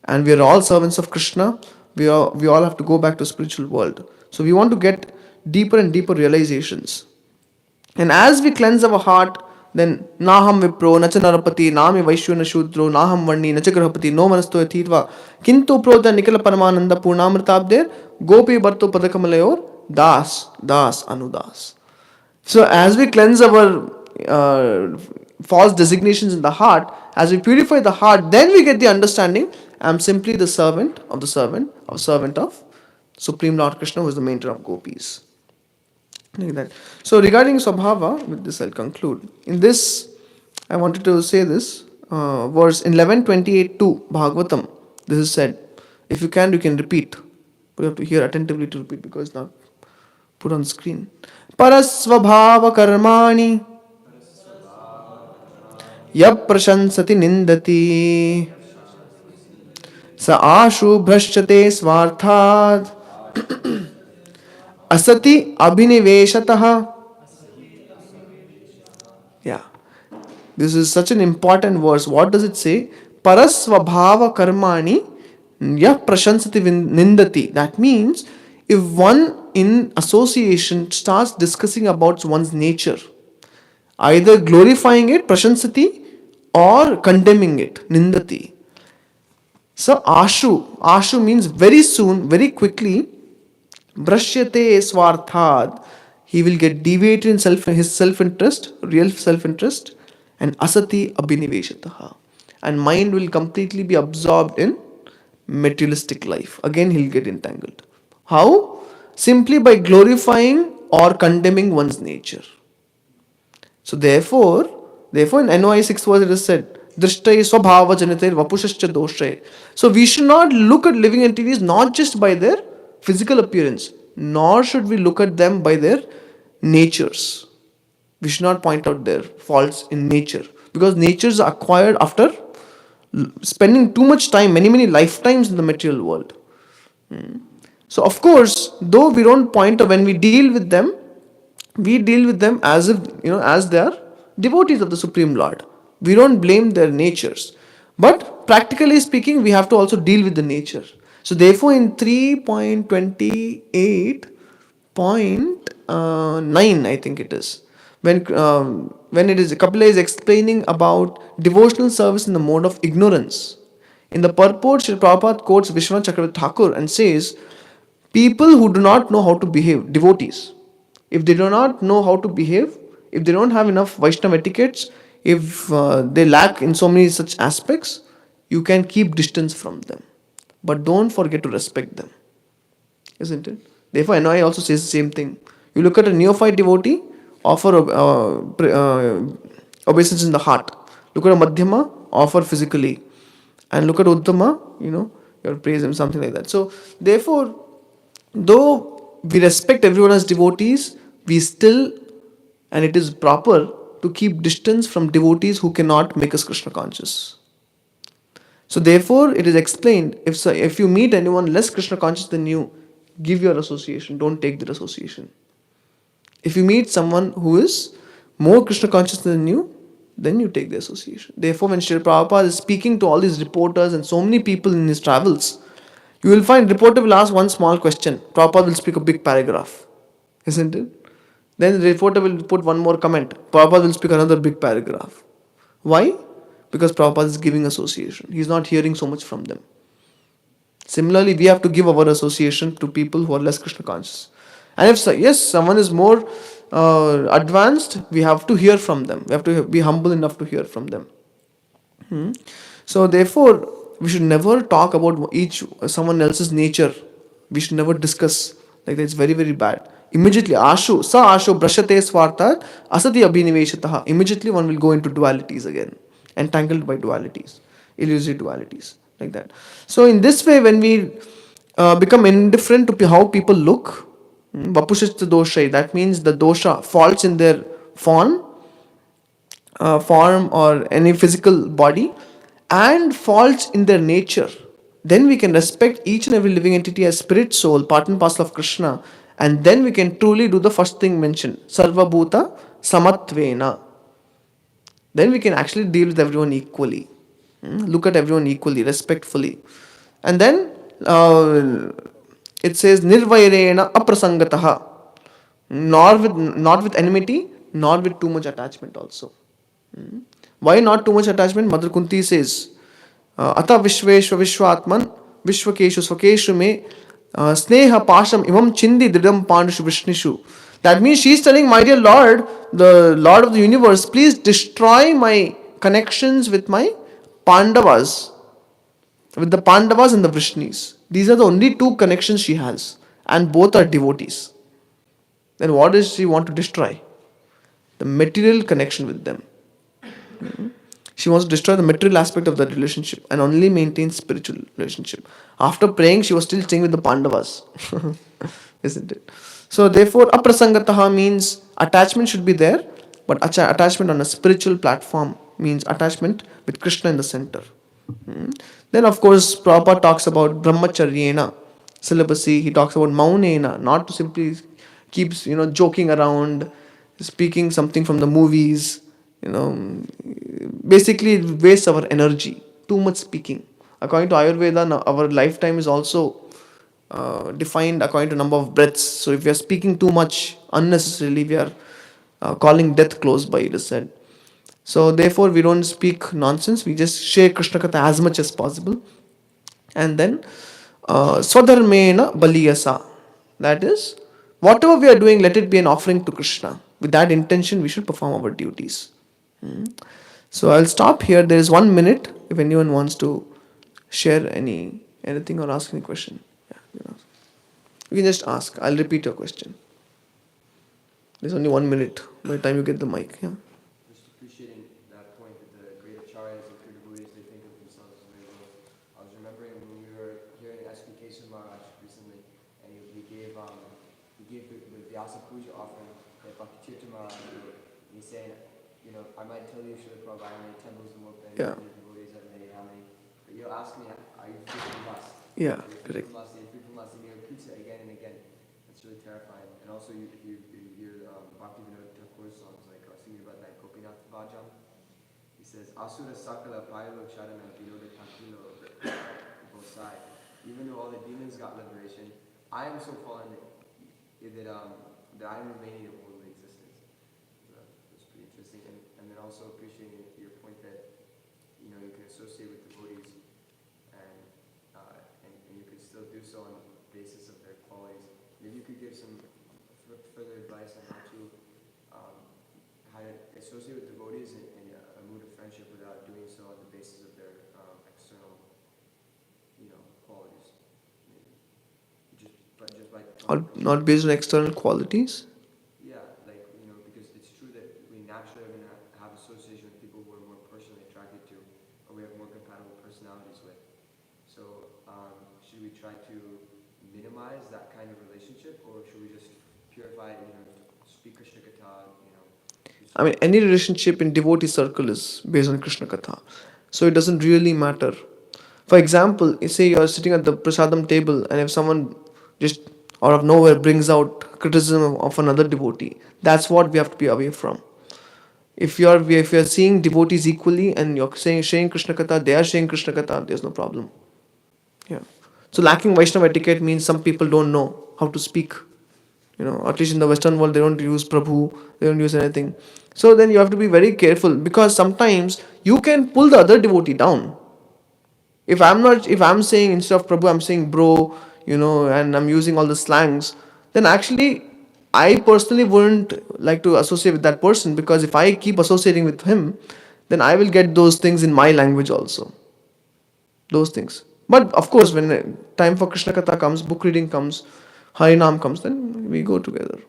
and we are all servants of Krishna. We all have to go back to spiritual world. So we want to get deeper and deeper realizations. And as we cleanse our heart, then Naham Vipro, Nacha Narapati, Nami Vaishyana Shudro, Naham Varni, Nacha Grahapati, No Manasto Thitva, Kintu Proda Nikala Paramananda Purnamritabder, Gopi Bharto Padakamalayur, Das Anudas. So as we cleanse our false designations in the heart, as we purify the heart, then we get the understanding, I am simply the servant of the servant, or servant of Supreme Lord Krishna, who is the maintainer of gopis. Like that. So regarding Swabhava, with this I'll conclude. In this, I wanted to say this verse in 11:28 Bhāgavatam. This is said. If you can repeat. But you have to hear attentively to repeat because it's not put on screen. Parasvabhava karmani yap prashansati nindati sa ashu bhrashate swarthad asati abhiniveshataha. Yeah. This is such an important verse. What does it say? Parasvabhava karmani yah prashansati nindati. That means if one in association starts discussing about one's nature, either glorifying it, prashansati, or condemning it, nindati. So ashu means very soon, very quickly, brashyate swarthad, he will get deviated in his self-interest, real self-interest, and asati abhiniveshataha, and mind will completely be absorbed in materialistic life. Again he'll get entangled. How? Simply by glorifying or condemning one's nature. So therefore in NOI 6 verse it is said, Drishtai swabhava janite vapushascha doshay. So we should not look at living entities not just by their physical appearance, nor should we look at them by their natures. We should not point out their faults in nature, because natures are acquired after spending too much time, many lifetimes in the material world. So of course, though we don't point out, when we deal with them, we deal with them as if, as they are devotees of the Supreme Lord. We don't blame their natures. But practically speaking, we have to also deal with the nature. So therefore in 3.28.9, I think it is, when it is, Kapila is explaining about devotional service in the mode of ignorance. In the purport, Sri Prabhupada quotes Vishwanath Chakravarti Thakur and says, people who do not know how to behave, devotees, if they do not know how to behave, if they don't have enough Vaishnava etiquettes, if they lack in so many such aspects, you can keep distance from them. But don't forget to respect them. Isn't it? Therefore, NOI also says the same thing. You look at a neophyte devotee, offer obeisance in the heart. Look at a Madhyama, offer physically. And look at Uttama, you have to praise him, something like that. So, therefore, though we respect everyone as devotees, we still, and it is proper to keep distance from devotees who cannot make us Krishna conscious. So therefore, it is explained, if you meet anyone less Krishna conscious than you, give your association, don't take their association. If you meet someone who is more Krishna conscious than you, then you take the association. Therefore, when Srila Prabhupada is speaking to all these reporters and so many people in his travels, you will find reporter will ask one small question. Prabhupada will speak a big paragraph. Isn't it? Then the reporter will put one more comment. Prabhupada will speak another big paragraph. Why? Because Prabhupada is giving association. He is not hearing so much from them. Similarly, we have to give our association to people who are less Krishna conscious. And if someone is more advanced, we have to hear from them. We have to be humble enough to hear from them. So therefore, we should never talk about someone else's nature. We should never discuss like that. It's very, very bad. Immediately, ashu, sa ashu, brashate swartat, asati abhiniveshataha. Immediately one will go into dualities again, entangled by dualities, illusory dualities, like that. So in this way, when we become indifferent to how people look, vapushista doshai, that means the dosha, faults in their form, form or any physical body, and faults in their nature, then we can respect each and every living entity as spirit soul, part and parcel of Krishna, and then we can truly do the first thing mentioned, sarva bhuta samatvena. Then we can actually deal with everyone equally. Look at everyone equally, respectfully. And then it says nirvairena aprasangataha, not with enmity, nor with too much attachment also. Why not too much attachment? Mother Kunti says, Ata Vishveshwa Vishwatman Vishwakeshu Swakeshu me Sneha Pasham Imam Chindi Dridam Pandushu Vishnishu. That means she is telling, my dear Lord, the Lord of the universe, please destroy my connections with my Pandavas, with the Pandavas and the Vrishnis. These are the only two connections she has, and both are devotees. Then what does she want to destroy? The material connection with them. She wants to destroy the material aspect of that relationship and only maintain spiritual relationship. After praying, she was still staying with the Pandavas. Isn't it? So therefore, aprasangataha means attachment should be there, but attachment on a spiritual platform means attachment with Krishna in the center. Then of course, Prabhupada talks about brahmacharyena, celibacy. He talks about maunena, not to simply keeps joking around, speaking something from the movies, basically it wastes our energy. Too much speaking. According to Ayurveda, our lifetime is also defined according to number of breaths. So if we are speaking too much unnecessarily, we are calling death close by, it is said. So therefore, we don't speak nonsense. We just share Krishna Katha as much as possible. And then, swadharmena baliyasa. That is, whatever we are doing, let it be an offering to Krishna. With that intention, we should perform our duties. So I'll stop here. There is 1 minute if anyone wants to share anything or ask any question. Yeah, you can just ask. I'll repeat your question. There's only 1 minute by the time you get the mic. Yeah. Just appreciating that point that the great acharyas and pure devotees, they think of themselves as very low. I was remembering when we were hearing S.P.K. Maharaj recently, and he gave the Dāsa puja offering at Bhakti Maharaj. And he's saying, I might tell you, Srila Prabhupada, how many temples have opened, Yeah. how many devotees I've made, how many. But you'll ask me, are you free from lust? Yeah, Are you correct. free from lust? Are you free from lust? And he repeats it again and again. It's really terrifying. And also, if you hear Bhakti Vinod Thakur's songs, like singing about that Gopinath Vajam, he says, Asura Sakala Payalo Charanam Vinod Thakilo Bosai. Even though all the demons got liberation, I am so fallen that I am remaining in worldly existence. So it's pretty interesting. And then also appreciating your point that you can associate with devotees and you can still do so on the basis of their qualities. Maybe you could give some further advice on how to associate with devotees in a mood of friendship without doing so on the basis of their external qualities. Maybe. Just by Or not based on external qualities. yeah, because it's true that we naturally are going to have association with people who are more personally attracted to, or we have more compatible personalities with. So, should we try to minimize that kind of relationship, or should we just purify it, speak Krishna Katha, I mean, any relationship in devotee circle is based on Krishna Katha. So it doesn't really matter. For example, say you're sitting at the prasadam table and if someone just out of nowhere brings out criticism of another devotee, that's what we have to be away from. If you're seeing devotees equally and you're sharing Krishna Katha, they are sharing Krishna Katha, there's no problem. Yeah. So lacking Vaishnava etiquette means some people don't know how to speak. At least in the Western world, they don't use Prabhu, they don't use anything. So then you have to be very careful because sometimes you can pull the other devotee down. If I'm saying instead of Prabhu, I'm saying bro, and I'm using all the slangs, then actually I personally wouldn't like to associate with that person because if I keep associating with him, then I will get those things in my language also. Those things. But of course, when time for Krishna Katha comes, book reading comes, Harinam comes, then we go together.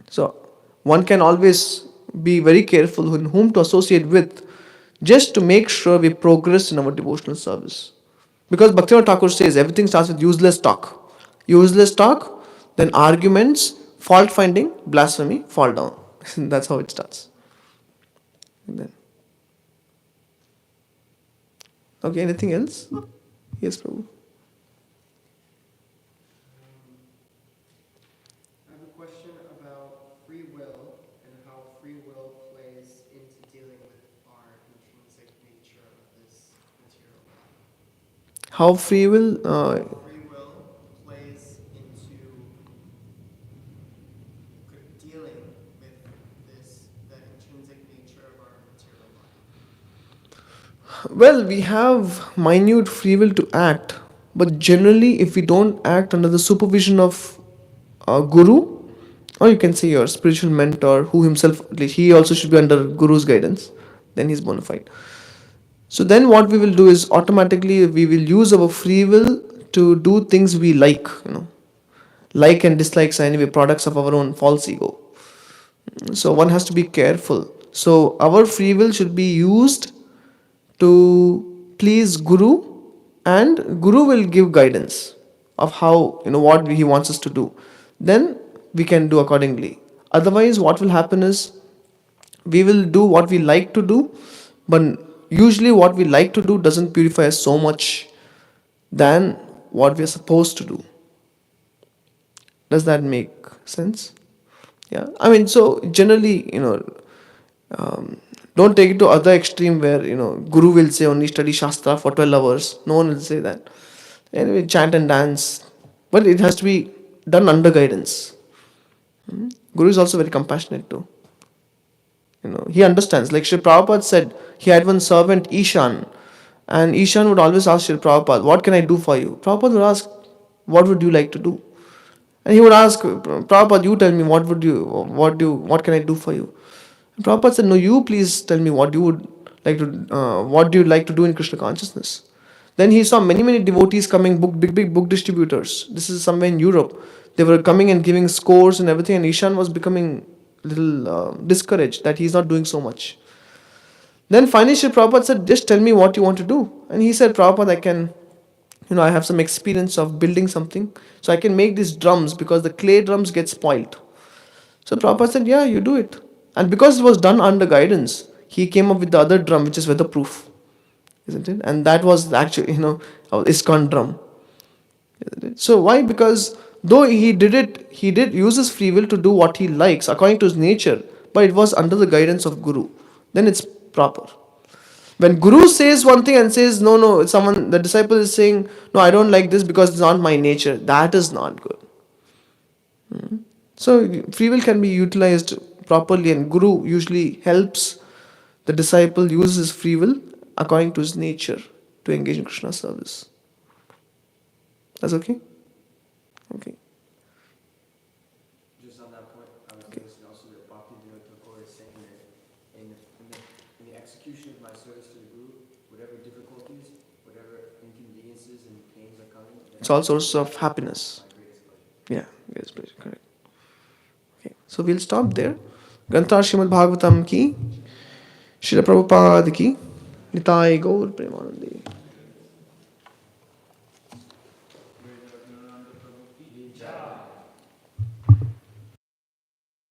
So one can always be very careful in whom to associate with, just to make sure we progress in our devotional service. Because Bhaktivinoda Thakur says everything starts with useless talk. Useless talk, then arguments, fault finding, blasphemy, fall down. That's how it starts. And then, okay, anything else? Yes, Prabhu. I have a question about free will and how free will plays into dealing with our intrinsic nature of this material body. How free will? How free will plays into dealing with the intrinsic nature of our material body. Well, we have minute free will to act, but generally, if we don't act under the supervision of a guru, or you can say your spiritual mentor, who himself, like, he also should be under guru's guidance, then he's bona fide. So then, what we will do is automatically we will use our free will to do things we like. Like and dislikes are anyway products of our own false ego. So one has to be careful. So our free will should be used to please Guru, and Guru will give guidance of how, what he wants us to do. Then we can do accordingly. Otherwise, what will happen is we will do what we like to do, but usually what we like to do doesn't purify us so much than what we are supposed to do. Does that make sense? Yeah, I mean, so generally, don't take it to other extreme where guru will say only study shastra for 12 hours. No one will say that. Anyway, chant and dance, but it has to be done under guidance. Guru is also very compassionate too. He understands. Like Sri Prabhupada said, he had one servant, Ishan, and Ishan would always ask Sri Prabhupada, "What can I do for you?" Prabhupada would ask, "What would you like to do?" And he would ask, "Prabhupada, you tell me, what can I do for you?" And Prabhupada said, "No, you please tell me what you would like to, what do you like to do in Krishna consciousness?" Then he saw many, many devotees coming, big book distributors. This is somewhere in Europe. They were coming and giving scores and everything, and Ishan was becoming a little discouraged that he's not doing so much. Then finally, Sri Prabhupada said, "Just tell me what you want to do." And he said, "Prabhupada, I have some experience of building something. So I can make these drums because the clay drums get spoiled." So Prabhupada said, "Yeah, you do it." And because it was done under guidance, he came up with the other drum, which is weatherproof. Isn't it? And that was actually, ISKCON drum. Isn't it? So why? Because though he did use his free will to do what he likes according to his nature, but it was under the guidance of Guru. Then it's proper. When Guru says one thing and says, no, the disciple is saying, "No, I don't like this because it's not my nature," that is not good. So free will can be utilized properly, and Guru usually helps the disciple use his free will according to his nature to engage in Krishna service. That's okay? Okay. Just on that point, I was noticing also that Bhaktivinoda Thakur is saying that in the execution of my service to the Guru, whatever difficulties, whatever inconveniences and pains are coming, It's all sources of happiness. my greatest pleasure. Yeah, greatest pleasure, correct. Okay, so we'll stop there. Granth Srimad Bhāgavatam ki, Srila Prabhupada ki, Nitai Gaur Premanande.